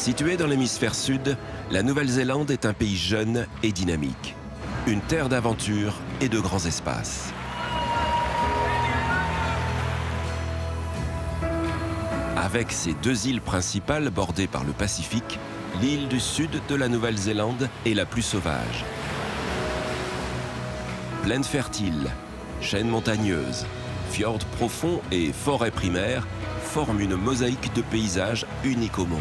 Située dans l'hémisphère sud, la Nouvelle-Zélande est un pays jeune et dynamique. Une terre d'aventure et de grands espaces. Avec ses 2 îles principales bordées par le Pacifique, l'île du sud de la Nouvelle-Zélande est la plus sauvage. Plaines fertiles, chaînes montagneuses, fjords profonds et forêts primaires forment une mosaïque de paysages unique au monde.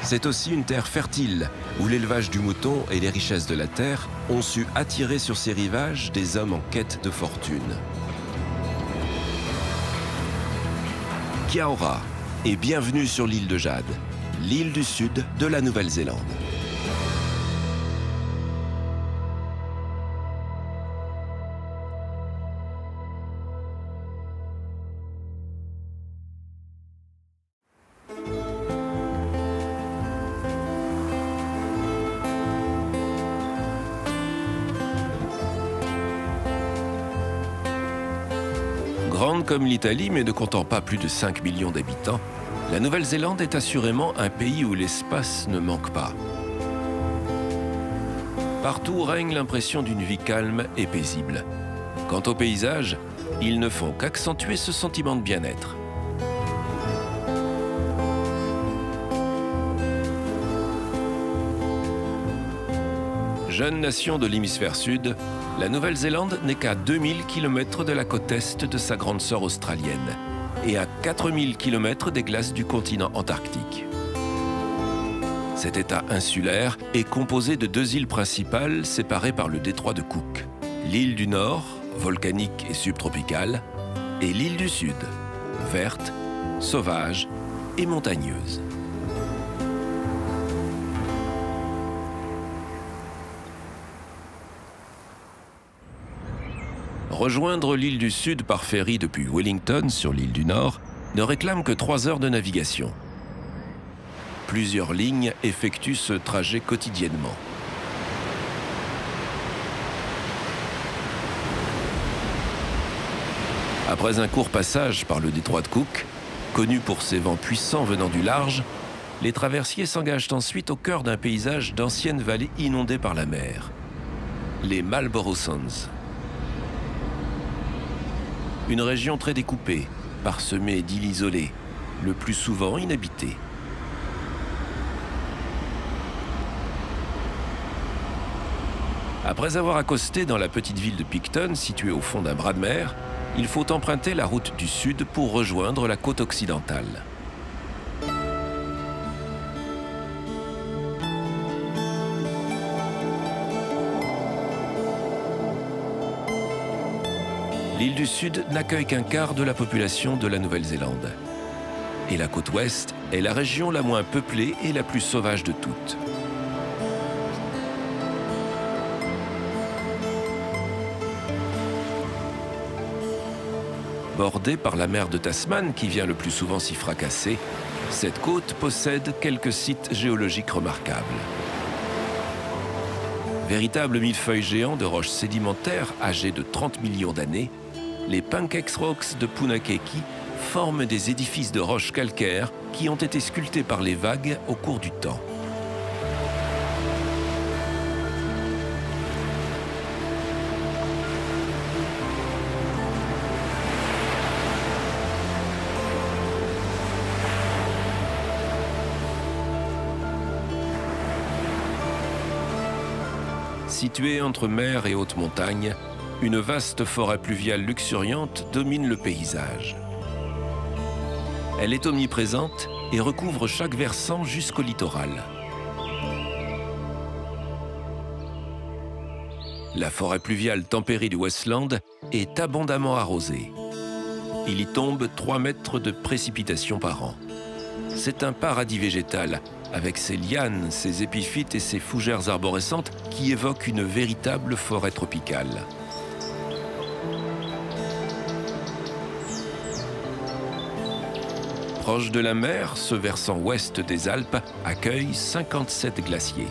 C'est aussi une terre fertile, où l'élevage du mouton et les richesses de la terre ont su attirer sur ses rivages des hommes en quête de fortune. Kia ora et bienvenue sur l'île de Jade, l'île du sud de la Nouvelle-Zélande. Grande comme l'Italie, mais ne comptant pas plus de 5 millions d'habitants, la Nouvelle-Zélande est assurément un pays où l'espace ne manque pas. Partout règne l'impression d'une vie calme et paisible. Quant aux paysages, ils ne font qu'accentuer ce sentiment de bien-être. Jeune nation de l'hémisphère sud, la Nouvelle-Zélande n'est qu'à 2000 km de la côte est de sa grande sœur australienne et à 4000 km des glaces du continent antarctique. Cet État insulaire est composé de 2 îles principales séparées par le détroit de Cook. L'île du Nord, volcanique et subtropicale, et l'île du Sud, verte, sauvage et montagneuse. Rejoindre l'île du Sud par ferry depuis Wellington, sur l'île du Nord, ne réclame que 3 heures de navigation. Plusieurs lignes effectuent ce trajet quotidiennement. Après un court passage par le détroit de Cook, connu pour ses vents puissants venant du large, les traversiers s'engagent ensuite au cœur d'un paysage d'anciennes vallées inondées par la mer, les Marlborough Sounds. Une région très découpée, parsemée d'îles isolées, le plus souvent inhabitées. Après avoir accosté dans la petite ville de Picton, située au fond d'un bras de mer, il faut emprunter la route du sud pour rejoindre la côte occidentale. L'île du Sud n'accueille qu'un quart de la population de la Nouvelle-Zélande. Et la côte ouest est la région la moins peuplée et la plus sauvage de toutes. Bordée par la mer de Tasman, qui vient le plus souvent s'y fracasser, cette côte possède quelques sites géologiques remarquables. Véritable millefeuille géant de roches sédimentaires âgées de 30 millions d'années, les Pancakes Rocks de Punakeki forment des édifices de roches calcaires qui ont été sculptés par les vagues au cours du temps. Située entre mer et haute montagne, une vaste forêt pluviale luxuriante domine le paysage. Elle est omniprésente et recouvre chaque versant jusqu'au littoral. La forêt pluviale tempérée du Westland est abondamment arrosée. Il y tombe 3 mètres de précipitations par an. C'est un paradis végétal, avec ses lianes, ses épiphytes et ses fougères arborescentes qui évoquent une véritable forêt tropicale. Proche de la mer, ce versant ouest des Alpes accueille 57 glaciers.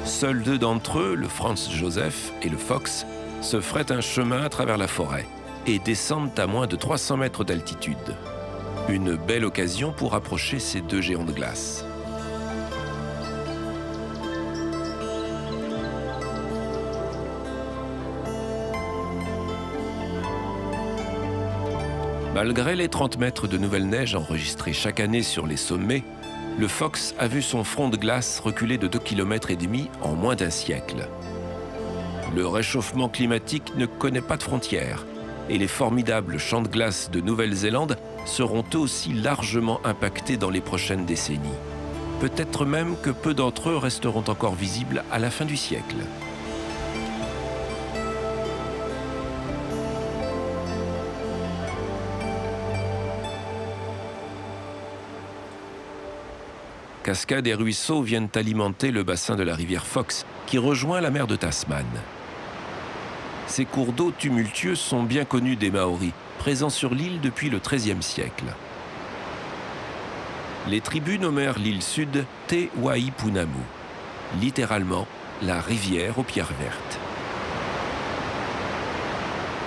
Seuls 2 d'entre eux, le Franz Joseph et le Fox, se fraient un chemin à travers la forêt. et descendent à moins de 300 mètres d'altitude. Une belle occasion pour approcher ces deux géants de glace. Malgré les 30 mètres de nouvelle neige enregistrés chaque année sur les sommets, le Fox a vu son front de glace reculer de 2,5 km en moins d'un siècle. Le réchauffement climatique ne connaît pas de frontières et les formidables champs de glace de Nouvelle-Zélande seront eux aussi largement impactés dans les prochaines décennies. Peut-être même que peu d'entre eux resteront encore visibles à la fin du siècle. Cascades et ruisseaux viennent alimenter le bassin de la rivière Fox, qui rejoint la mer de Tasman. Ces cours d'eau tumultueux sont bien connus des Maoris, présents sur l'île depuis le XIIIe siècle. Les tribus nommèrent l'île sud Te Waipunamu, littéralement la rivière aux pierres vertes.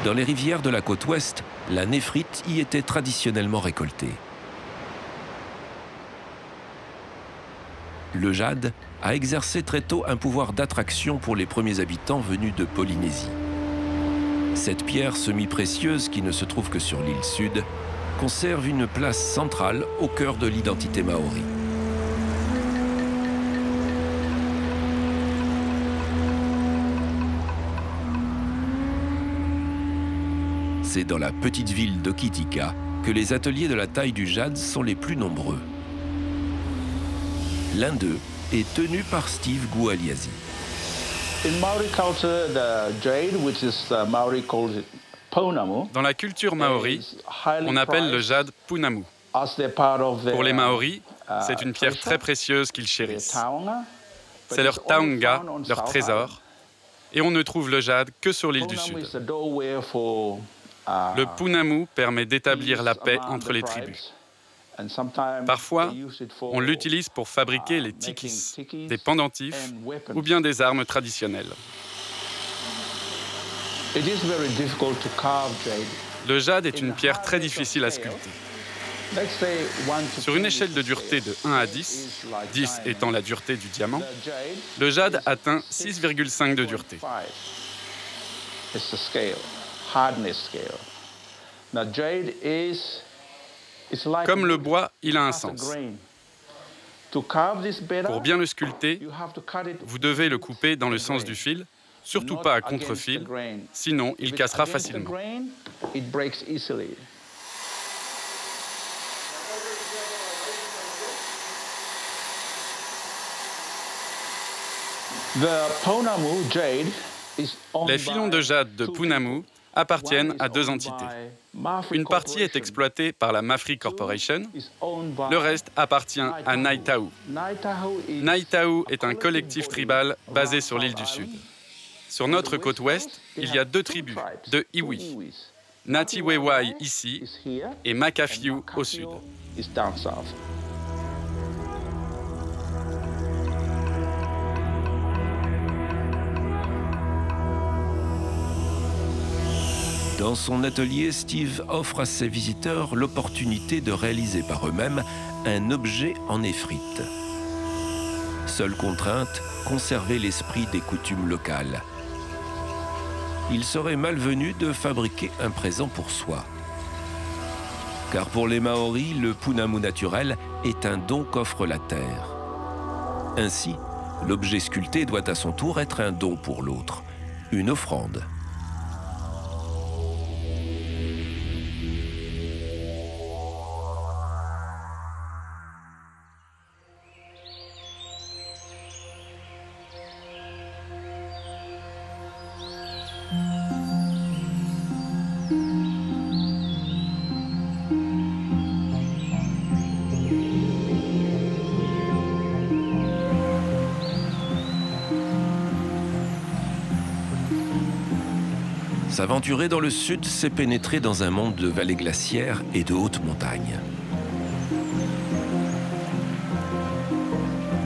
Dans les rivières de la côte ouest, la néphrite y était traditionnellement récoltée. Le jade a exercé très tôt un pouvoir d'attraction pour les premiers habitants venus de Polynésie. Cette pierre semi-précieuse, qui ne se trouve que sur l'île sud, conserve une place centrale au cœur de l'identité maori. C'est dans la petite ville d'Okitika que les ateliers de la taille du jade sont les plus nombreux. L'un d'eux est tenu par Steve Gualiasi. Dans la culture maori, on appelle le jade punamu. Pour les Maoris, c'est une pierre très précieuse qu'ils chérissent. C'est leur taonga, leur trésor, et on ne trouve le jade que sur l'île du Sud. Le punamu permet d'établir la paix entre les tribus. Parfois, on l'utilise pour fabriquer les tikis, des pendentifs ou bien des armes traditionnelles. Le jade est une pierre très difficile à sculpter. Sur une échelle de dureté de 1 à 10, 10 étant la dureté du diamant, le jade atteint 6,5 de dureté. Comme le bois, il a un sens. Pour bien le sculpter, vous devez le couper dans le sens du fil, surtout pas à contre-fil, sinon il cassera facilement. Les filons de jade de Punamu appartiennent à deux entités. Une partie est exploitée par la Mafri Corporation, le reste appartient à Naitau. Naitau est un collectif tribal basé sur l'île du Sud. Sur notre côte ouest, il y a deux tribus de Iwi, Ngatiwewai ici et Makafiu au sud. Dans son atelier, Steve offre à ses visiteurs l'opportunité de réaliser par eux-mêmes un objet en néphrite. Seule contrainte, conserver l'esprit des coutumes locales. Il serait malvenu de fabriquer un présent pour soi. Car pour les Maoris, le punamu naturel est un don qu'offre la terre. Ainsi, l'objet sculpté doit à son tour être un don pour l'autre, une offrande. S'aventurer dans le sud, c'est pénétrer dans un monde de vallées glaciaires et de hautes montagnes.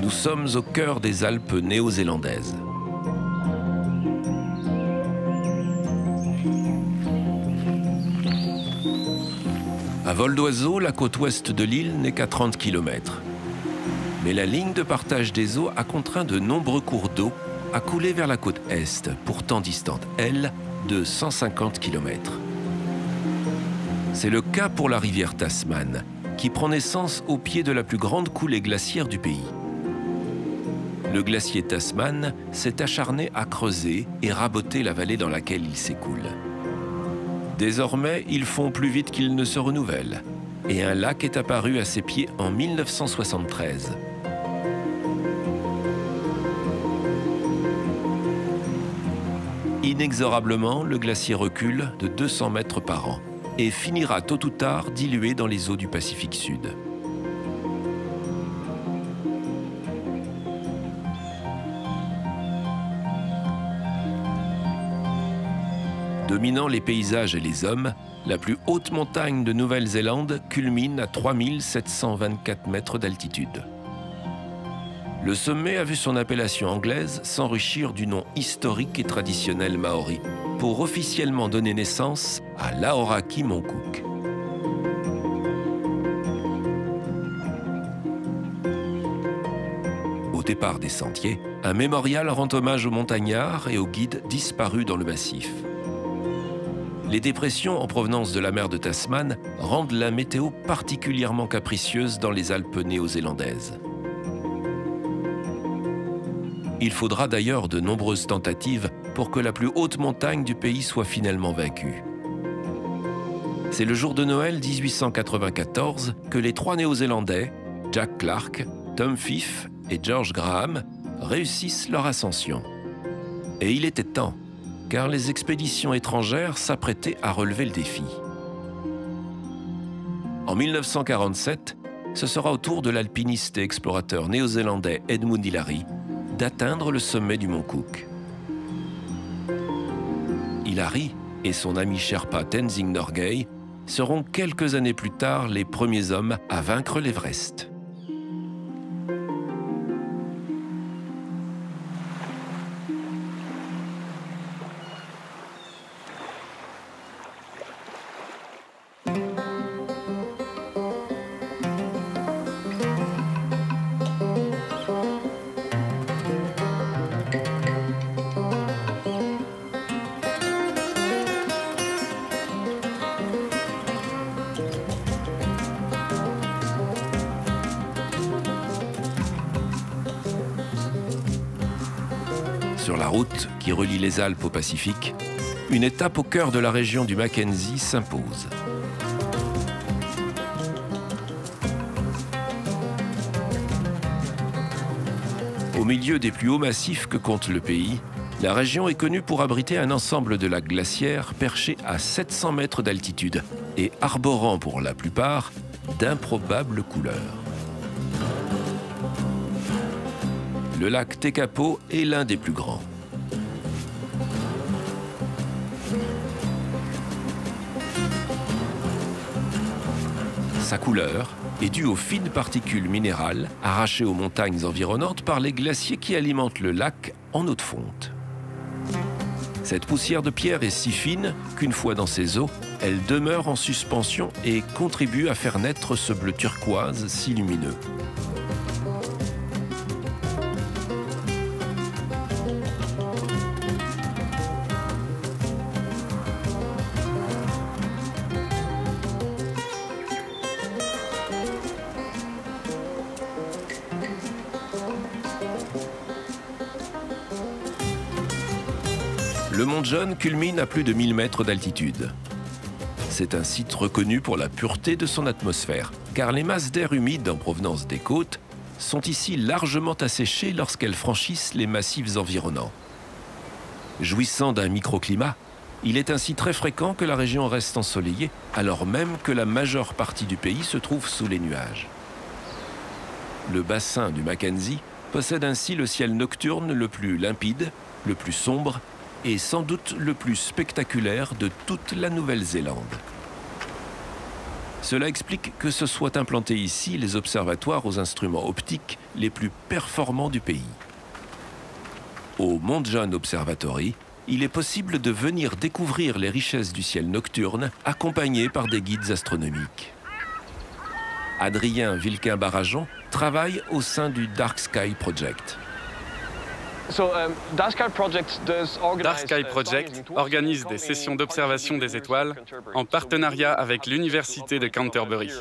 Nous sommes au cœur des Alpes néo-zélandaises. vol d'oiseau, la côte ouest de l'île n'est qu'à 30 km. Mais la ligne de partage des eaux a contraint de nombreux cours d'eau à couler vers la côte est, pourtant distante, elle, de 150 km. C'est le cas pour la rivière Tasman, qui prend naissance au pied de la plus grande coulée glaciaire du pays. Le glacier Tasman s'est acharné à creuser et raboter la vallée dans laquelle il s'écoule. Désormais, ils font plus vite qu'ils ne se renouvellent, et un lac est apparu à ses pieds en 1973. Inexorablement, le glacier recule de 200 mètres par an et finira tôt ou tard dilué dans les eaux du Pacifique Sud. Dominant les paysages et les hommes, la plus haute montagne de Nouvelle-Zélande culmine à 3724 mètres d'altitude. Le sommet a vu son appellation anglaise s'enrichir du nom historique et traditionnel maori pour officiellement donner naissance à l'Aoraki Moncuk. Au départ des sentiers, un mémorial rend hommage aux montagnards et aux guides disparus dans le massif. Les dépressions en provenance de la mer de Tasman rendent la météo particulièrement capricieuse dans les Alpes néo-zélandaises. Il faudra d'ailleurs de nombreuses tentatives pour que la plus haute montagne du pays soit finalement vaincue. C'est le jour de Noël 1894 que les trois Néo-Zélandais, Jack Clark, Tom Fife et George Graham, réussissent leur ascension. Et il était temps, car les expéditions étrangères s'apprêtaient à relever le défi. En 1947, ce sera au tour de l'alpiniste et explorateur néo-zélandais Edmund Hillary d'atteindre le sommet du mont Cook. Hillary et son ami Sherpa Tenzing Norgay seront quelques années plus tard les premiers hommes à vaincre l'Everest. Sur la route qui relie les Alpes au Pacifique, une étape au cœur de la région du Mackenzie s'impose. Au milieu des plus hauts massifs que compte le pays, la région est connue pour abriter un ensemble de lacs glaciaires perchés à 700 mètres d'altitude et arborant pour la plupart d'improbables couleurs. Le lac Tekapo est l'un des plus grands. Sa couleur est due aux fines particules minérales arrachées aux montagnes environnantes par les glaciers qui alimentent le lac en eau de fonte. Cette poussière de pierre est si fine qu'une fois dans ses eaux, elle demeure en suspension et contribue à faire naître ce bleu turquoise si lumineux. Le mont John culmine à plus de 1000 mètres d'altitude. C'est un site reconnu pour la pureté de son atmosphère, car les masses d'air humide en provenance des côtes sont ici largement asséchées lorsqu'elles franchissent les massifs environnants. Jouissant d'un microclimat, il est ainsi très fréquent que la région reste ensoleillée, alors même que la majeure partie du pays se trouve sous les nuages. Le bassin du Mackenzie possède ainsi le ciel nocturne le plus limpide, le plus sombre et sans doute le plus spectaculaire de toute la Nouvelle-Zélande. Cela explique que se soient implantés ici les observatoires aux instruments optiques les plus performants du pays. Au Mount John Observatory, il est possible de venir découvrir les richesses du ciel nocturne accompagné par des guides astronomiques. Adrien Vilquin-Barajon travaille au sein du Dark Sky Project. Dark Sky Project organise des sessions d'observation des étoiles en partenariat avec l'Université de Canterbury.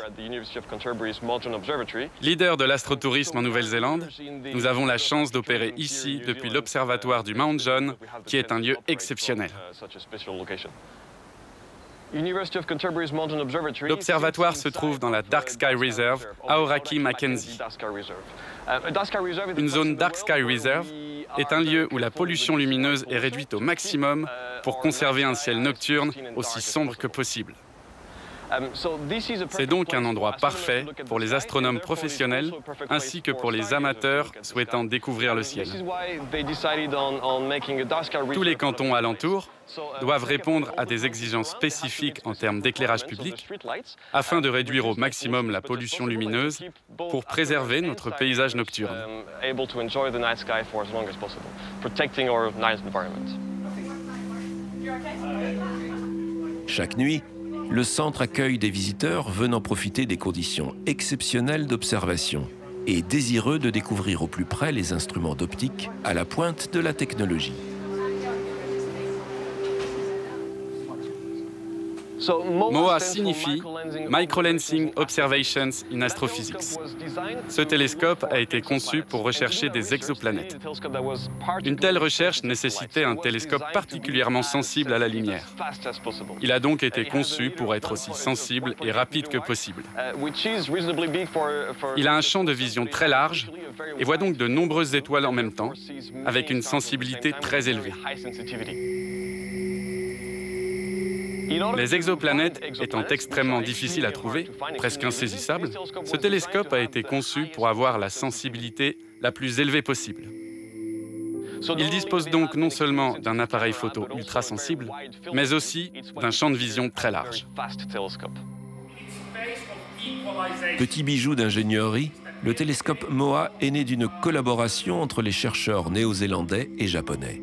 Leader de l'astrotourisme en Nouvelle-Zélande, nous avons la chance d'opérer ici depuis l'observatoire du Mount John, qui est un lieu exceptionnel. L'observatoire se trouve dans la Dark Sky Reserve à Hauraki-Mackenzie. Une zone Dark Sky Reserve est un lieu où la pollution lumineuse est réduite au maximum pour conserver un ciel nocturne aussi sombre que possible. C'est donc un endroit parfait pour les astronomes professionnels ainsi que pour les amateurs souhaitant découvrir le ciel. Tous les cantons alentours doivent répondre à des exigences spécifiques en termes d'éclairage public afin de réduire au maximum la pollution lumineuse pour préserver notre paysage nocturne. Chaque nuit, le centre accueille des visiteurs venant profiter des conditions exceptionnelles d'observation et désireux de découvrir au plus près les instruments d'optique à la pointe de la technologie. MOA signifie Microlensing Observations in Astrophysics. Ce télescope a été conçu pour rechercher des exoplanètes. Une telle recherche nécessitait un télescope particulièrement sensible à la lumière. Il a donc été conçu pour être aussi sensible et rapide que possible. Il a un champ de vision très large et voit donc de nombreuses étoiles en même temps, avec une sensibilité très élevée. Les exoplanètes étant extrêmement difficiles à trouver, presque insaisissables, ce télescope a été conçu pour avoir la sensibilité la plus élevée possible. Il dispose donc non seulement d'un appareil photo ultra sensible, mais aussi d'un champ de vision très large. Petit bijou d'ingénierie, le télescope MOA est né d'une collaboration entre les chercheurs néo-zélandais et japonais.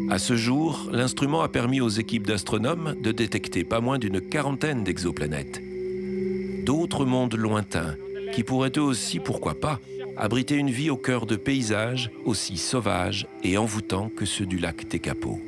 À ce jour, l'instrument a permis aux équipes d'astronomes de détecter pas moins d'une quarantaine d'exoplanètes. D'autres mondes lointains, qui pourraient eux aussi, pourquoi pas, abriter une vie au cœur de paysages aussi sauvages et envoûtants que ceux du lac Tekapo.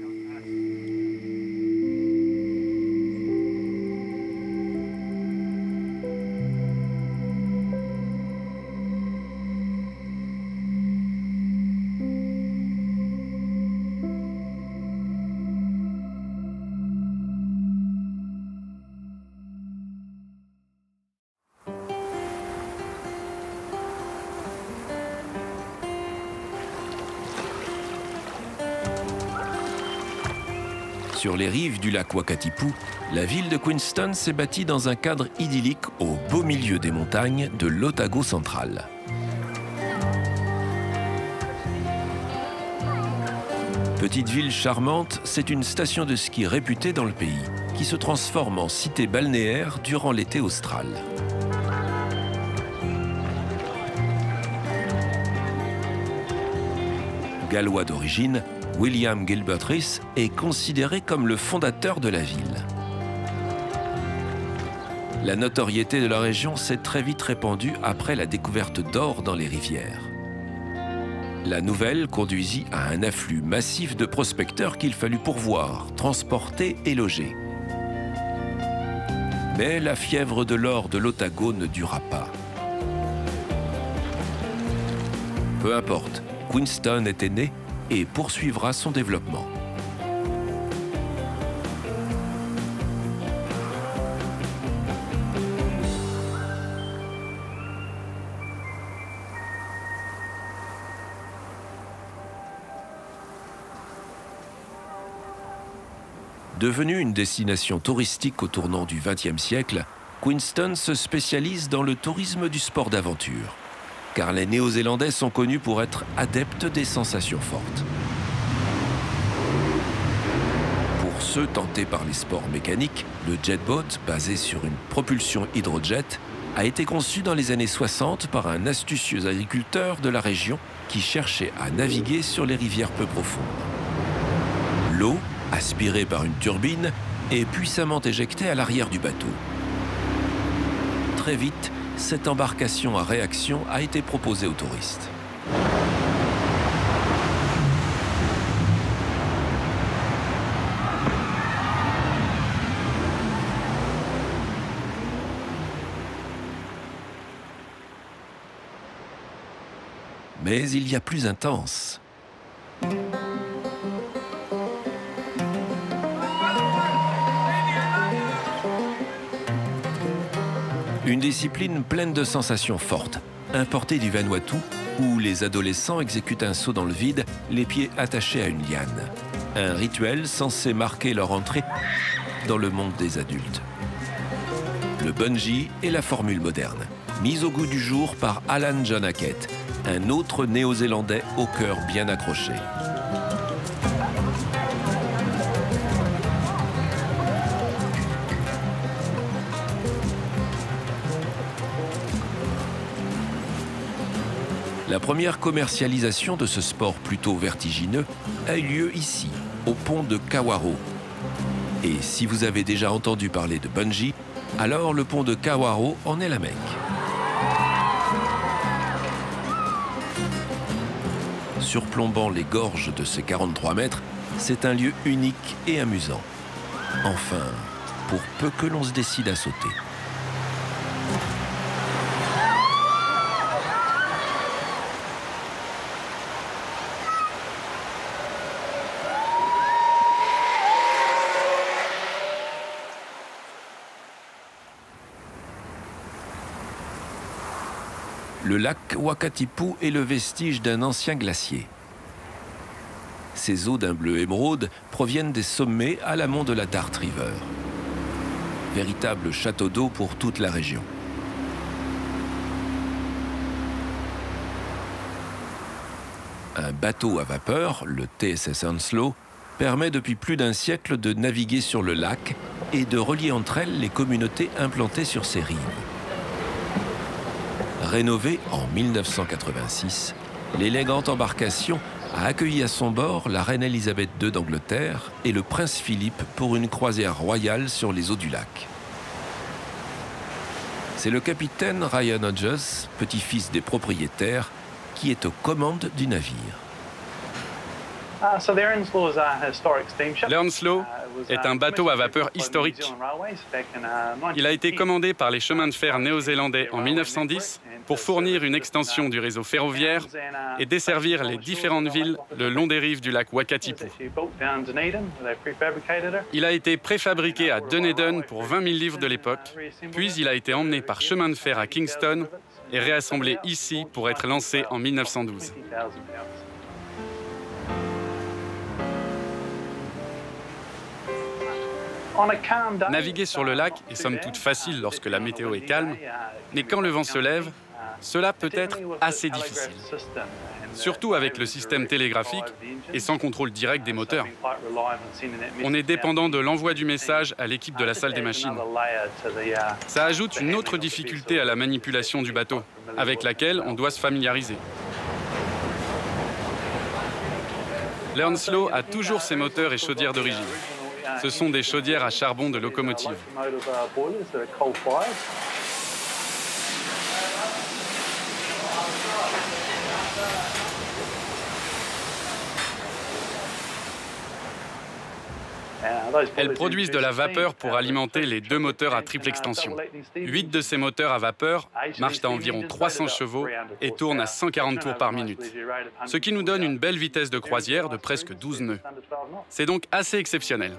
Sur les rives du lac Wakatipu, la ville de Queenstown s'est bâtie dans un cadre idyllique au beau milieu des montagnes de l'Otago central. Petite ville charmante, c'est une station de ski réputée dans le pays, qui se transforme en cité balnéaire durant l'été austral. Gallois d'origine, William Gilbert Rees est considéré comme le fondateur de la ville. La notoriété de la région s'est très vite répandue après la découverte d'or dans les rivières. La nouvelle conduisit à un afflux massif de prospecteurs qu'il fallut pourvoir, transporter et loger. Mais la fièvre de l'or de l'Otago ne dura pas. Peu importe, Queenstown était né et poursuivra son développement. Devenue une destination touristique au tournant du XXe siècle, Queenstown se spécialise dans le tourisme du sport d'aventure, car les Néo-Zélandais sont connus pour être adeptes des sensations fortes. Pour ceux tentés par les sports mécaniques, le jetboat, basé sur une propulsion hydrojet, a été conçu dans les années 60 par un astucieux agriculteur de la région qui cherchait à naviguer sur les rivières peu profondes. L'eau, aspirée par une turbine, est puissamment éjectée à l'arrière du bateau. très vite, cette embarcation à réaction a été proposée aux touristes. Mais il y a plus intense. Une discipline pleine de sensations fortes, importée du Vanuatu, où les adolescents exécutent un saut dans le vide, les pieds attachés à une liane. Un rituel censé marquer leur entrée dans le monde des adultes. Le bungee est la formule moderne, mise au goût du jour par Alan John Hackett, un autre néo-zélandais au cœur bien accroché. La première commercialisation de ce sport plutôt vertigineux a eu lieu ici, au pont de Kawaro. Et si vous avez déjà entendu parler de bungee, alors le pont de Kawaro en est la Mecque. Surplombant les gorges de ces 43 mètres, c'est un lieu unique et amusant. Enfin, pour peu que l'on se décide à sauter. Le lac Wakatipu est le vestige d'un ancien glacier. Ses eaux d'un bleu émeraude proviennent des sommets à l'amont de la Dart River. Véritable château d'eau pour toute la région. Un bateau à vapeur, le TSS Onslow, permet depuis plus d'un siècle de naviguer sur le lac et de relier entre elles les communautés implantées sur ses rives. Rénovée en 1986, l'élégante embarcation a accueilli à son bord la reine Elisabeth II d'Angleterre et le prince Philippe pour une croisière royale sur les eaux du lac. C'est le capitaine Ryan Hodges, petit-fils des propriétaires, qui est aux commandes du navire. L'Onslow est un bateau à vapeur historique. Il a été commandé par les chemins de fer néo-zélandais en 1910 pour fournir une extension du réseau ferroviaire et desservir les différentes villes le long des rives du lac Wakatipu. Il a été préfabriqué à Dunedin pour 20 000 livres de l'époque, puis il a été emmené par chemin de fer à Kingston et réassemblé ici pour être lancé en 1912. Naviguer sur le lac est somme toute facile lorsque la météo est calme, mais quand le vent se lève, cela peut être assez difficile. Surtout avec le système télégraphique et sans contrôle direct des moteurs. On est dépendant de l'envoi du message à l'équipe de la salle des machines. Ça ajoute une autre difficulté à la manipulation du bateau, avec laquelle on doit se familiariser. L'Onslow a toujours ses moteurs et chaudières d'origine. Ce sont des chaudières à charbon de locomotive. Elles produisent de la vapeur pour alimenter les deux moteurs à triple extension. 8 de ces moteurs à vapeur marchent à environ 300 chevaux et tournent à 140 tours par minute, ce qui nous donne une belle vitesse de croisière de presque 12 nœuds. C'est donc assez exceptionnel.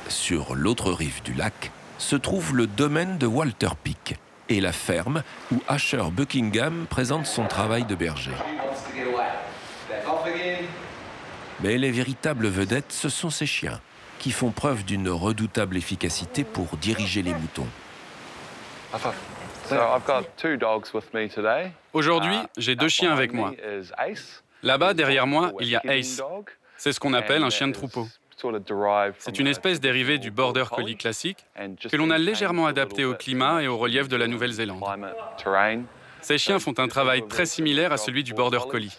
Sur l'autre rive du lac se trouve le domaine de Walter Peak et la ferme où Asher Buckingham présente son travail de berger. Mais les véritables vedettes, ce sont ces chiens, qui font preuve d'une redoutable efficacité pour diriger les moutons. Aujourd'hui, j'ai 2 chiens avec moi. Là-bas, derrière moi, il y a Ace. C'est ce qu'on appelle un chien de troupeau. C'est une espèce dérivée du Border Collie classique que l'on a légèrement adapté au climat et au relief de la Nouvelle-Zélande. Ces chiens font un travail très similaire à celui du border collie.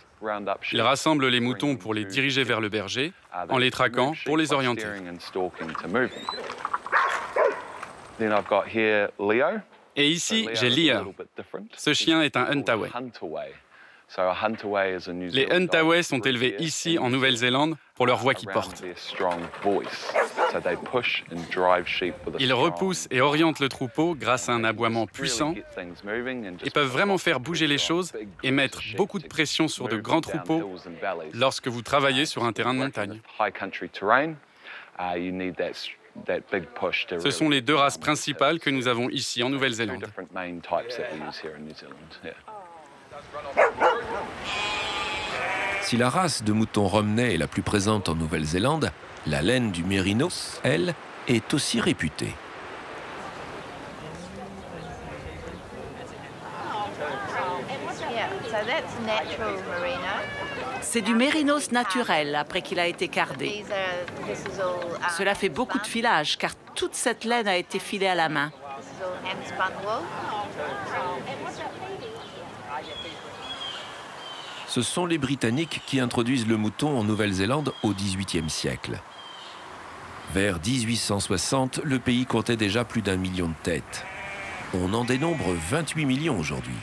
Ils rassemblent les moutons pour les diriger vers le berger, en les traquant pour les orienter. Et ici, j'ai Leo. Ce chien est un Huntaway. Les Huntaway sont élevés ici, en Nouvelle-Zélande, pour leur voix qui porte. Ils repoussent et orientent le troupeau grâce à un aboiement puissant et peuvent vraiment faire bouger les choses et mettre beaucoup de pression sur de grands troupeaux lorsque vous travaillez sur un terrain de montagne. Ce sont les deux races principales que nous avons ici en Nouvelle-Zélande. Si la race de mouton Romney est la plus présente en Nouvelle-Zélande, la laine du Mérinos, elle, est aussi réputée. C'est du mérinos naturel après qu'il a été cardé. Cela fait beaucoup de filage car toute cette laine a été filée à la main. Ce sont les Britanniques qui introduisent le mouton en Nouvelle-Zélande au XVIIIe siècle. Vers 1860, le pays comptait déjà plus d'1 million de têtes. On en dénombre 28 millions aujourd'hui.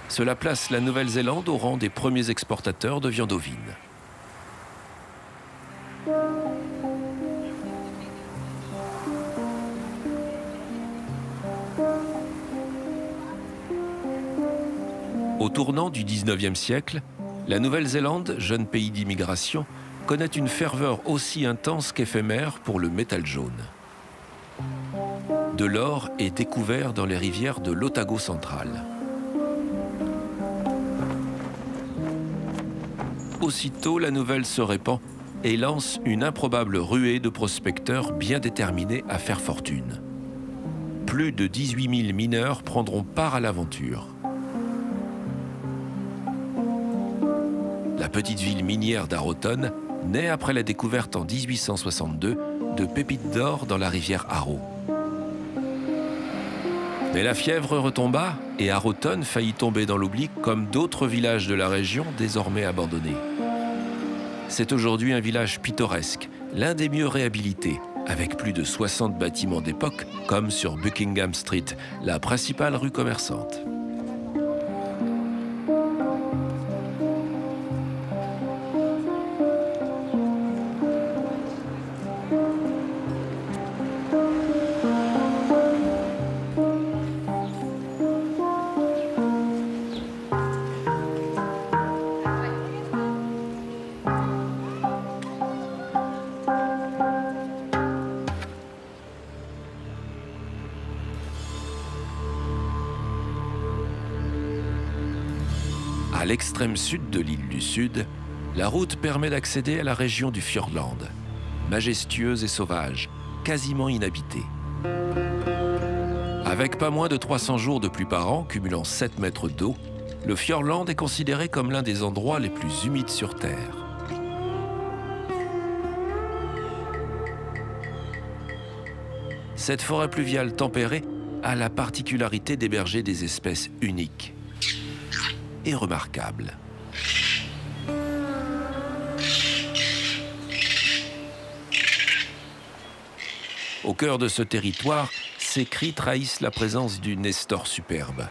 Cela place la Nouvelle-Zélande au rang des premiers exportateurs de viande ovine. Au tournant du XIXe siècle, la Nouvelle-Zélande, jeune pays d'immigration, connaît une ferveur aussi intense qu'éphémère pour le métal jaune. De l'or est découvert dans les rivières de l'Otago central. Aussitôt, la nouvelle se répand et lance une improbable ruée de prospecteurs bien déterminés à faire fortune. Plus de 18 000 mineurs prendront part à l'aventure. La petite ville minière d'Arrowton naît après la découverte en 1862 de pépites d'or dans la rivière Arrow. Mais la fièvre retomba et Arrowton faillit tomber dans l'oubli comme d'autres villages de la région désormais abandonnés. C'est aujourd'hui un village pittoresque, l'un des mieux réhabilités, avec plus de 60 bâtiments d'époque, comme sur Buckingham Street, la principale rue commerçante. À l'extrême sud de l'île du Sud, la route permet d'accéder à la région du Fiordland, majestueuse et sauvage, quasiment inhabitée. Avec pas moins de 300 jours de pluie par an, cumulant 7 mètres d'eau, le Fiordland est considéré comme l'un des endroits les plus humides sur Terre. Cette forêt pluviale tempérée a la particularité d'héberger des espèces uniques et remarquables. Au cœur de ce territoire, ces cris trahissent la présence du nestor superbe.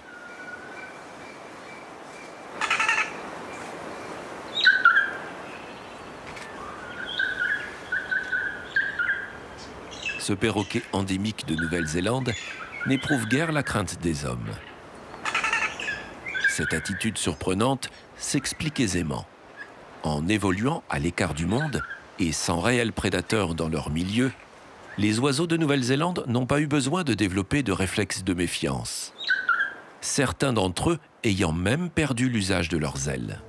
Ce perroquet endémique de Nouvelle-Zélande n'éprouve guère la crainte des hommes. Cette attitude surprenante s'explique aisément. En évoluant à l'écart du monde et sans réels prédateurs dans leur milieu, les oiseaux de Nouvelle-Zélande n'ont pas eu besoin de développer de réflexes de méfiance. Certains d'entre eux ayant même perdu l'usage de leurs ailes.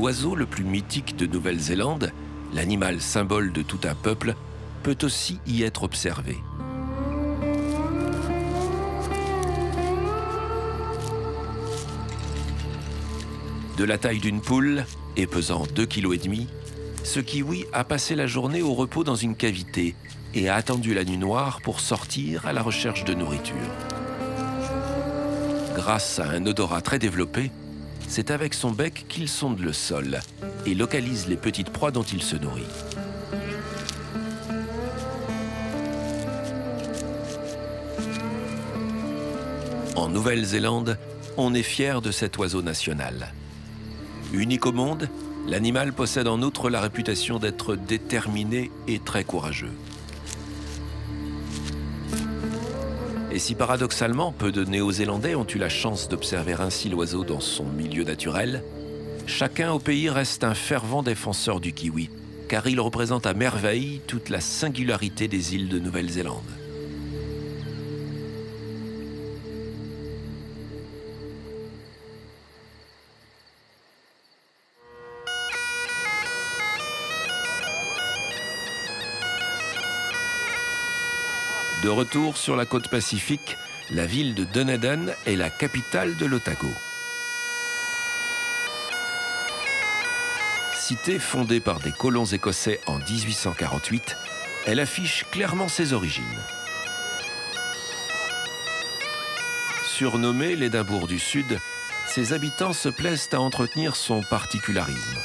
L'oiseau le plus mythique de Nouvelle-Zélande, l'animal symbole de tout un peuple, peut aussi y être observé. De la taille d'une poule et pesant 2,5 kg, ce kiwi a passé la journée au repos dans une cavité et a attendu la nuit noire pour sortir à la recherche de nourriture. Grâce à un odorat très développé, c'est avec son bec qu'il sonde le sol et localise les petites proies dont il se nourrit. En Nouvelle-Zélande, on est fier de cet oiseau national. Unique au monde, l'animal possède en outre la réputation d'être déterminé et très courageux. Et si paradoxalement, peu de Néo-Zélandais ont eu la chance d'observer ainsi l'oiseau dans son milieu naturel, chacun au pays reste un fervent défenseur du kiwi, car il représente à merveille toute la singularité des îles de Nouvelle-Zélande. De retour sur la côte pacifique, la ville de Dunedin est la capitale de l'Otago. Cité fondée par des colons écossais en 1848, elle affiche clairement ses origines. Surnommée l'Édimbourg du Sud, ses habitants se plaisent à entretenir son particularisme.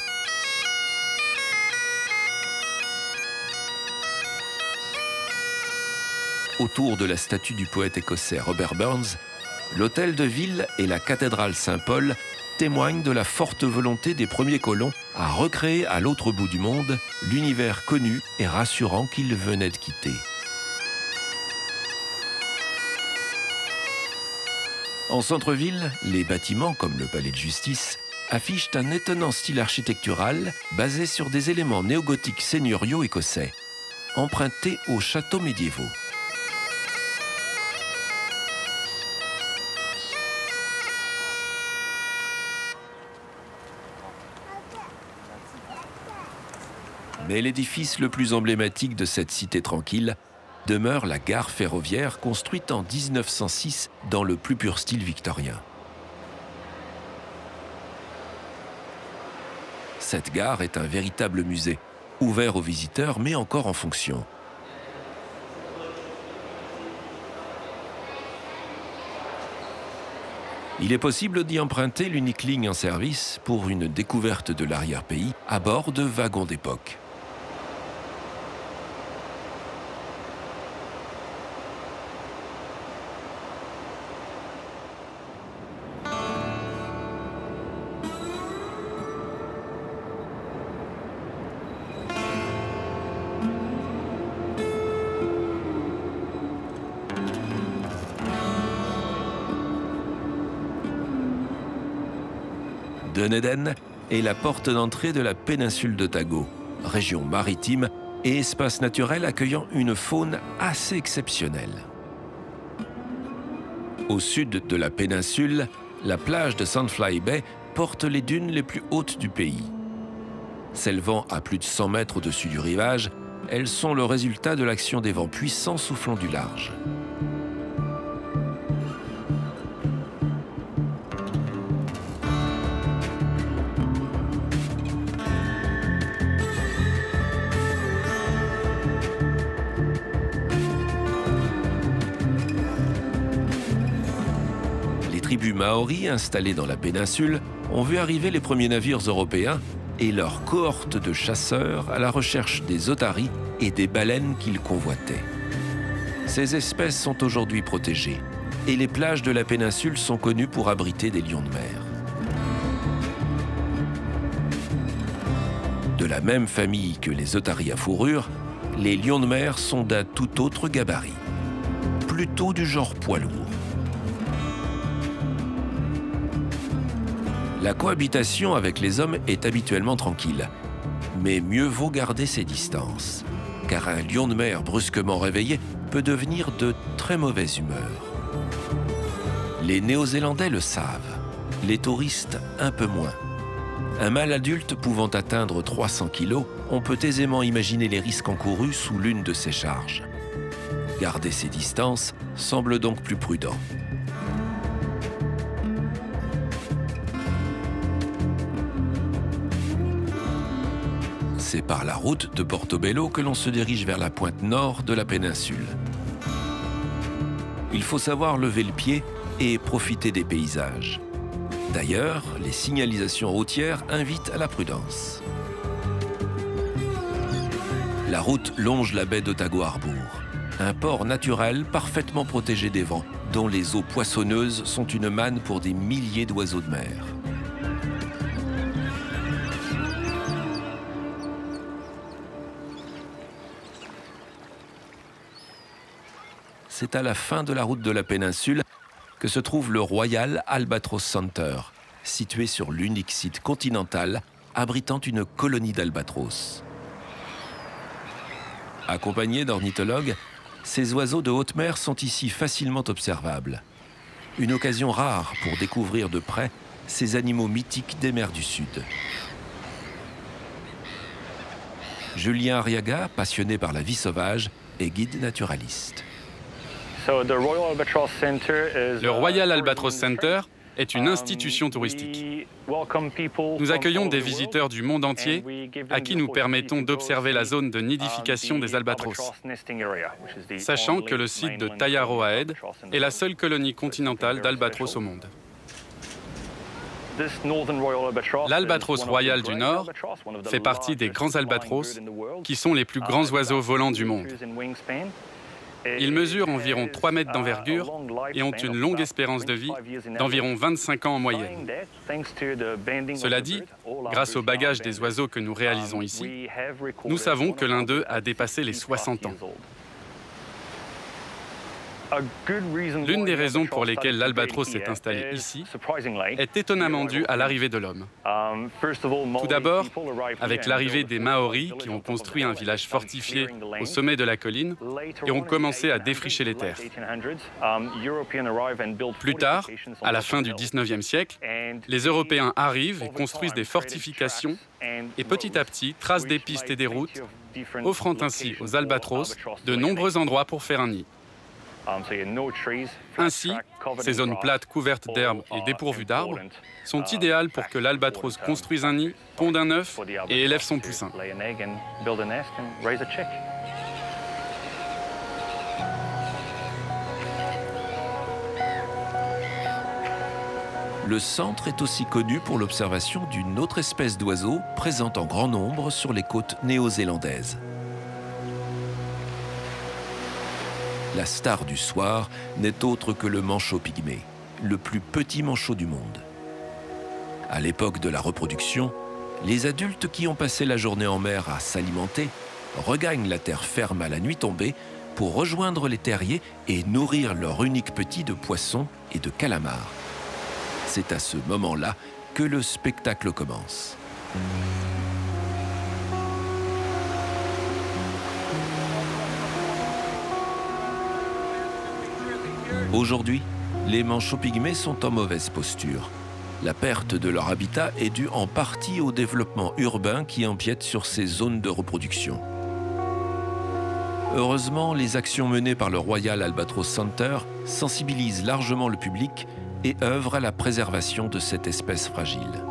Autour de la statue du poète écossais Robert Burns, l'hôtel de ville et la cathédrale Saint-Paul témoignent de la forte volonté des premiers colons à recréer à l'autre bout du monde l'univers connu et rassurant qu'ils venaient de quitter. En centre-ville, les bâtiments, comme le palais de justice, affichent un étonnant style architectural basé sur des éléments néogothiques seigneuriaux écossais, empruntés aux châteaux médiévaux. Mais l'édifice le plus emblématique de cette cité tranquille demeure la gare ferroviaire construite en 1906 dans le plus pur style victorien. Cette gare est un véritable musée, ouvert aux visiteurs mais encore en fonction. Il est possible d'y emprunter l'unique ligne en service pour une découverte de l'arrière-pays à bord de wagons d'époque. Dunedin est la porte d'entrée de la péninsule d'Otago, région maritime et espace naturel accueillant une faune assez exceptionnelle. Au sud de la péninsule, la plage de Sandfly Bay porte les dunes les plus hautes du pays. S'élevant à plus de 100 mètres au-dessus du rivage, elles sont le résultat de l'action des vents puissants soufflant du large. Les tribus maoris installées dans la péninsule ont vu arriver les premiers navires européens et leur cohorte de chasseurs à la recherche des otaries et des baleines qu'ils convoitaient. Ces espèces sont aujourd'hui protégées et les plages de la péninsule sont connues pour abriter des lions de mer. De la même famille que les otaries à fourrure, les lions de mer sont d'un tout autre gabarit, plutôt du genre poids lourd. La cohabitation avec les hommes est habituellement tranquille, mais mieux vaut garder ses distances, car un lion de mer brusquement réveillé peut devenir de très mauvaise humeur. Les Néo-Zélandais le savent, les touristes un peu moins. Un mâle adulte pouvant atteindre 300 kg, on peut aisément imaginer les risques encourus sous l'une de ces charges. Garder ses distances semble donc plus prudent. C'est par la route de Portobello que l'on se dirige vers la pointe nord de la péninsule. Il faut savoir lever le pied et profiter des paysages. D'ailleurs, les signalisations routières invitent à la prudence. La route longe la baie d'Otago Harbour, un port naturel parfaitement protégé des vents, dont les eaux poissonneuses sont une manne pour des milliers d'oiseaux de mer. C'est à la fin de la route de la péninsule que se trouve le Royal Albatros Center, situé sur l'unique site continental abritant une colonie d'albatros. Accompagnés d'ornithologues, ces oiseaux de haute mer sont ici facilement observables. Une occasion rare pour découvrir de près ces animaux mythiques des mers du Sud. Julien Arriaga, passionné par la vie sauvage, est guide naturaliste. Le Royal Albatros Center est une institution touristique. Nous accueillons des visiteurs du monde entier à qui nous permettons d'observer la zone de nidification des albatros, sachant que le site de Taiaroa Head est la seule colonie continentale d'albatros au monde. L'albatros royal du Nord fait partie des grands albatros qui sont les plus grands oiseaux volants du monde. Ils mesurent environ 3 mètres d'envergure et ont une longue espérance de vie d'environ 25 ans en moyenne. Cela dit, grâce au bagage des oiseaux que nous réalisons ici, nous savons que l'un d'eux a dépassé les 60 ans. L'une des raisons pour lesquelles l'albatros s'est installé ici est étonnamment due à l'arrivée de l'homme. Tout d'abord, avec l'arrivée des Maoris qui ont construit un village fortifié au sommet de la colline et ont commencé à défricher les terres. Plus tard, à la fin du 19e siècle, les Européens arrivent et construisent des fortifications et petit à petit tracent des pistes et des routes, offrant ainsi aux albatros de nombreux endroits pour faire un nid. Ainsi, ces zones plates couvertes d'herbes et dépourvues d'arbres sont idéales pour que l'albatros construise un nid, ponde un œuf et élève son poussin. Le centre est aussi connu pour l'observation d'une autre espèce d'oiseau présente en grand nombre sur les côtes néo-zélandaises. La star du soir n'est autre que le manchot pygmée, le plus petit manchot du monde. À l'époque de la reproduction, les adultes qui ont passé la journée en mer à s'alimenter regagnent la terre ferme à la nuit tombée pour rejoindre les terriers et nourrir leur unique petit de poissons et de calamars. C'est à ce moment-là que le spectacle commence. Aujourd'hui, les manchots pygmées sont en mauvaise posture. La perte de leur habitat est due en partie au développement urbain qui empiète sur ces zones de reproduction. Heureusement, les actions menées par le Royal Albatros Center sensibilisent largement le public et œuvrent à la préservation de cette espèce fragile.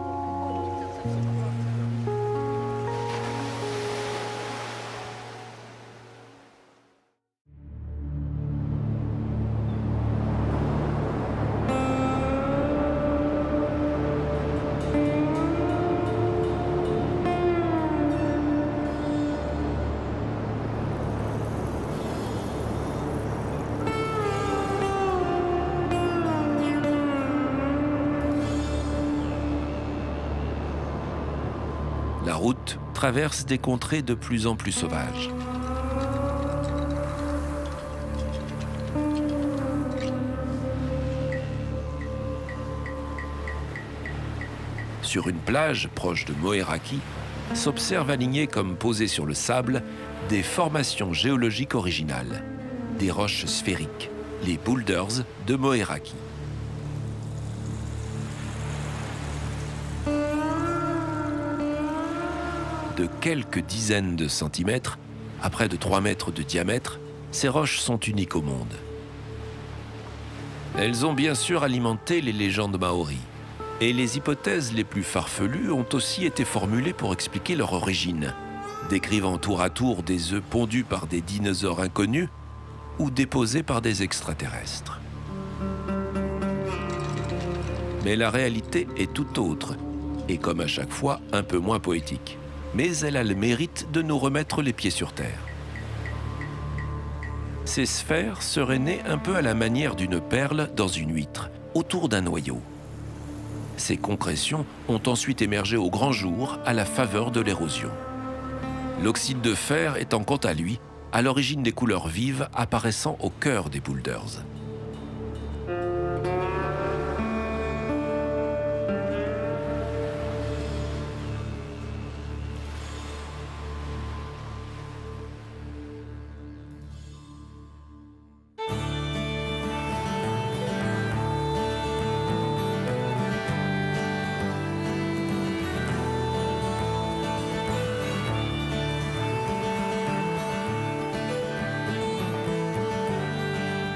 La route traverse des contrées de plus en plus sauvages. Sur une plage proche de Moeraki, s'observent alignées comme posées sur le sable des formations géologiques originales, des roches sphériques, les boulders de Moeraki. De quelques dizaines de centimètres, à près de 3 mètres de diamètre, ces roches sont uniques au monde. Elles ont bien sûr alimenté les légendes maoris, et les hypothèses les plus farfelues ont aussi été formulées pour expliquer leur origine. décrivant tour à tour des œufs pondus par des dinosaures inconnus ou déposés par des extraterrestres. Mais la réalité est tout autre, et comme à chaque fois, un peu moins poétique. Mais elle a le mérite de nous remettre les pieds sur terre. Ces sphères seraient nées un peu à la manière d'une perle dans une huître, autour d'un noyau. Ces concrétions ont ensuite émergé au grand jour à la faveur de l'érosion. L'oxyde de fer étant quant à lui à l'origine des couleurs vives apparaissant au cœur des boulders.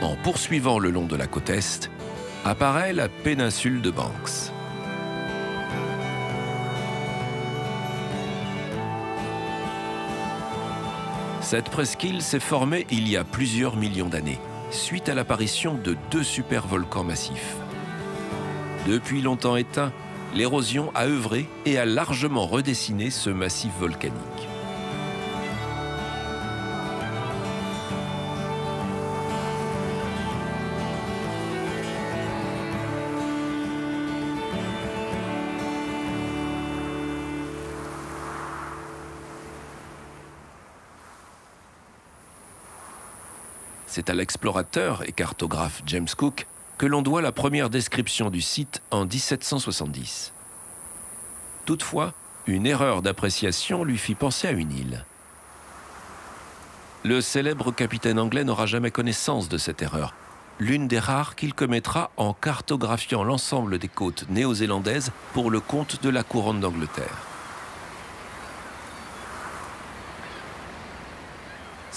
En poursuivant le long de la côte Est, apparaît la péninsule de Banks. Cette presqu'île s'est formée il y a plusieurs millions d'années, suite à l'apparition de deux supervolcans massifs. Depuis longtemps éteint, l'érosion a œuvré et a largement redessiné ce massif volcanique. C'est à l'explorateur et cartographe James Cook que l'on doit la première description du site en 1770. Toutefois, une erreur d'appréciation lui fit penser à une île. Le célèbre capitaine anglais n'aura jamais connaissance de cette erreur, l'une des rares qu'il commettra en cartographiant l'ensemble des côtes néo-zélandaises pour le compte de la couronne d'Angleterre.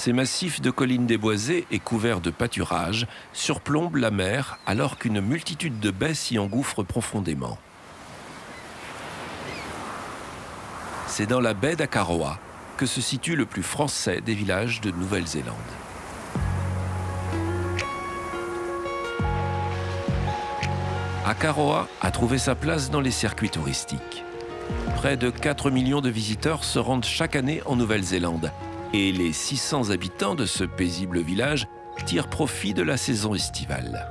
Ces massifs de collines déboisées et couverts de pâturages surplombent la mer alors qu'une multitude de baies s'y engouffrent profondément. C'est dans la baie d'Akaroa que se situe le plus français des villages de Nouvelle-Zélande. Akaroa a trouvé sa place dans les circuits touristiques. Près de 4 millions de visiteurs se rendent chaque année en Nouvelle-Zélande. Et les 600 habitants de ce paisible village tirent profit de la saison estivale.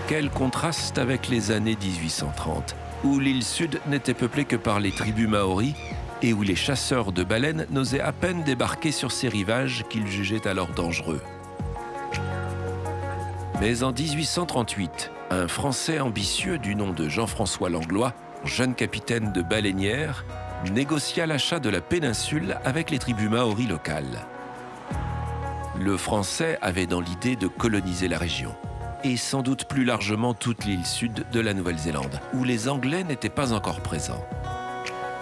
Quel contraste avec les années 1830 où l'île sud n'était peuplée que par les tribus maoris et où les chasseurs de baleines n'osaient à peine débarquer sur ces rivages qu'ils jugeaient alors dangereux. Mais en 1838, un Français ambitieux du nom de Jean-François Langlois, jeune capitaine de baleinière, négocia l'achat de la péninsule avec les tribus maoris locales. Le Français avait dans l'idée de coloniser la région. Et sans doute plus largement toute l'île sud de la Nouvelle-Zélande, où les Anglais n'étaient pas encore présents.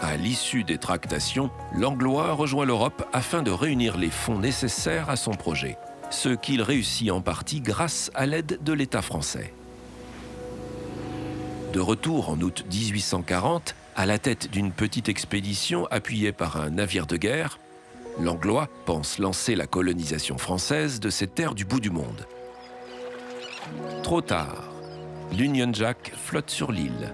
À l'issue des tractations, Langlois rejoint l'Europe afin de réunir les fonds nécessaires à son projet, ce qu'il réussit en partie grâce à l'aide de l'État français. De retour en août 1840, à la tête d'une petite expédition appuyée par un navire de guerre, Langlois pense lancer la colonisation française de ces terres du bout du monde. Trop tard, l'Union Jack flotte sur l'île,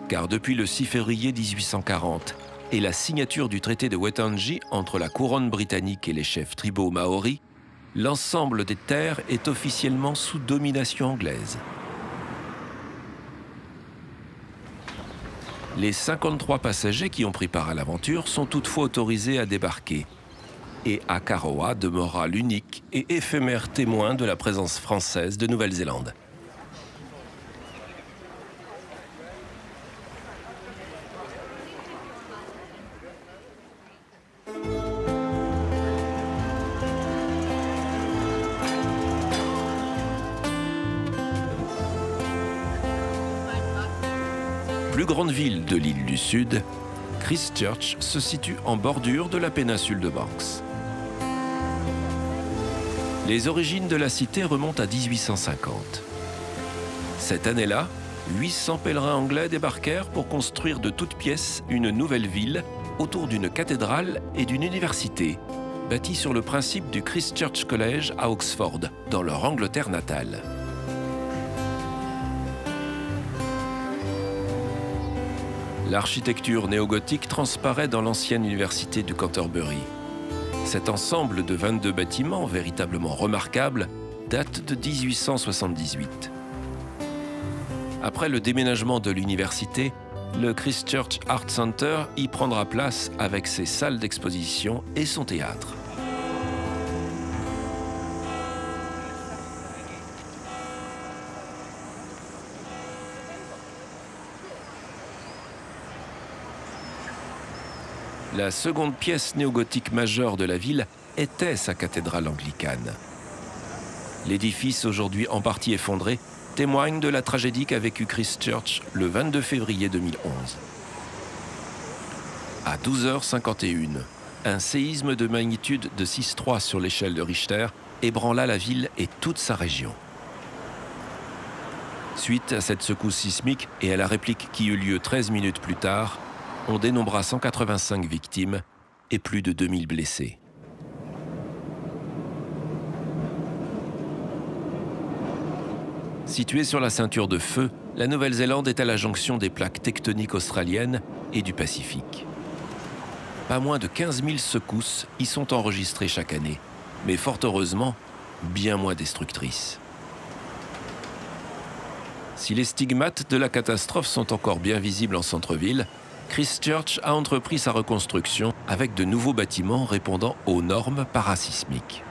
car depuis le 6 février 1840 et la signature du traité de Waitangi entre la couronne britannique et les chefs tribaux maoris, l'ensemble des terres est officiellement sous domination anglaise. Les 53 passagers qui ont pris part à l'aventure sont toutefois autorisés à débarquer. Et Akaroa demeurera l'unique et éphémère témoin de la présence française de Nouvelle-Zélande. plus grande ville de l'île du Sud, Christchurch se situe en bordure de la péninsule de Banks. Les origines de la cité remontent à 1850. Cette année-là, 800 pèlerins anglais débarquèrent pour construire de toutes pièces une nouvelle ville autour d'une cathédrale et d'une université, bâtie sur le principe du Christ Church College à Oxford, dans leur Angleterre natale. L'architecture néogothique transparaît dans l'ancienne université du Canterbury. Cet ensemble de 22 bâtiments, véritablement remarquables, date de 1878. Après le déménagement de l'université, le Christchurch Art Center y prendra place avec ses salles d'exposition et son théâtre. La seconde pièce néogothique majeure de la ville était sa cathédrale anglicane. L'édifice, aujourd'hui en partie effondré, témoigne de la tragédie qu'a vécue Christchurch le 22 février 2011. À 12h51, un séisme de magnitude de 6,3 sur l'échelle de Richter ébranla la ville et toute sa région. Suite à cette secousse sismique et à la réplique qui eut lieu 13 minutes plus tard, on dénombra 185 victimes et plus de 2000 blessés. Située sur la ceinture de feu, la Nouvelle-Zélande est à la jonction des plaques tectoniques australiennes et du Pacifique. Pas moins de 15 000 secousses y sont enregistrées chaque année, mais fort heureusement, bien moins destructrices. Si les stigmates de la catastrophe sont encore bien visibles en centre-ville, Christchurch a entrepris sa reconstruction avec de nouveaux bâtiments répondant aux normes parasismiques.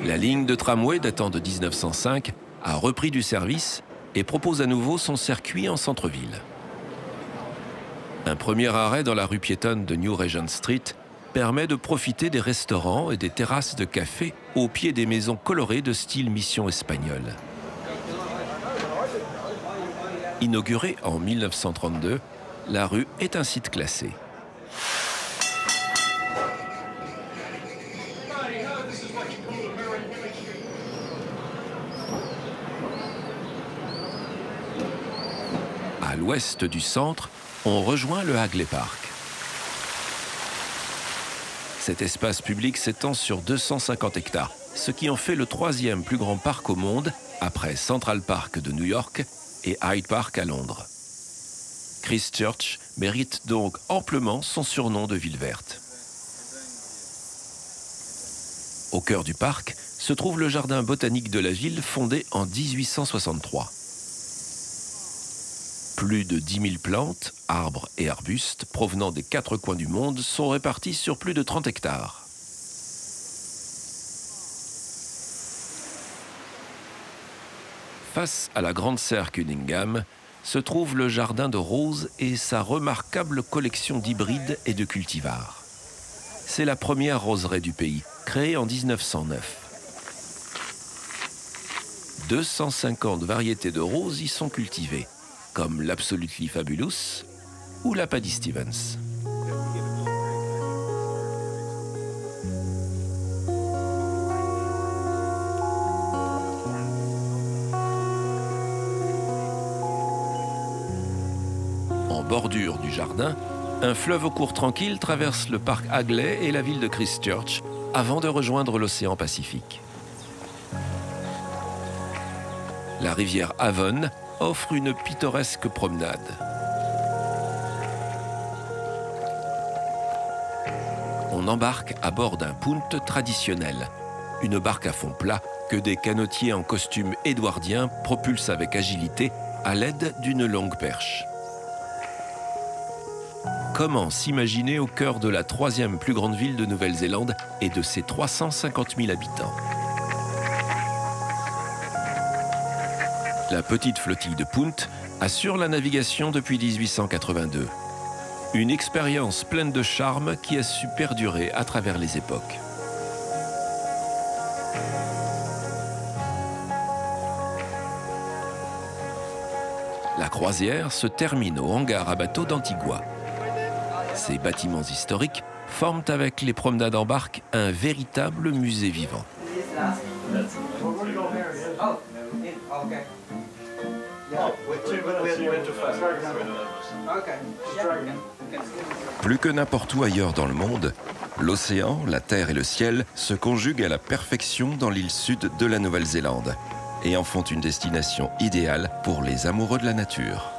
La ligne de tramway datant de 1905 a repris du service et propose à nouveau son circuit en centre-ville. Un premier arrêt dans la rue piétonne de New Regent Street permet de profiter des restaurants et des terrasses de café au pied des maisons colorées de style mission espagnole. Inaugurée en 1932, la rue est un site classé. À l'ouest du centre, on rejoint le Hagley Park. Cet espace public s'étend sur 250 hectares, ce qui en fait le troisième plus grand parc au monde, après Central Park de New York et Hyde Park à Londres. Christchurch mérite donc amplement son surnom de ville verte. Au cœur du parc se trouve le jardin botanique de la ville fondé en 1863. Plus de 10 000 plantes, arbres et arbustes provenant des 4 coins du monde sont répartis sur plus de 30 hectares. Face à la grande serre Cunningham se trouve le jardin de roses et sa remarquable collection d'hybrides et de cultivars. C'est la première roseraie du pays, créée en 1909. 250 variétés de roses y sont cultivées, comme l'Absolutely Fabulous ou la Paddy Stevens. En bordure du jardin, un fleuve au cours tranquille traverse le parc Hagley et la ville de Christchurch avant de rejoindre l'océan Pacifique. La rivière Avon offre une pittoresque promenade. On embarque à bord d'un punt traditionnel, une barque à fond plat que des canotiers en costume édouardien propulsent avec agilité à l'aide d'une longue perche. Comment s'imaginer au cœur de la troisième plus grande ville de Nouvelle-Zélande et de ses 350 000 habitants? La petite flottille de Punt assure la navigation depuis 1882. Une expérience pleine de charme qui a su perdurer à travers les époques. La croisière se termine au hangar à bateaux d'Antigua. Ces bâtiments historiques forment avec les promenades en barque un véritable musée vivant. Plus que n'importe où ailleurs dans le monde, l'océan, la terre et le ciel se conjuguent à la perfection dans l'île sud de la Nouvelle-Zélande et en font une destination idéale pour les amoureux de la nature.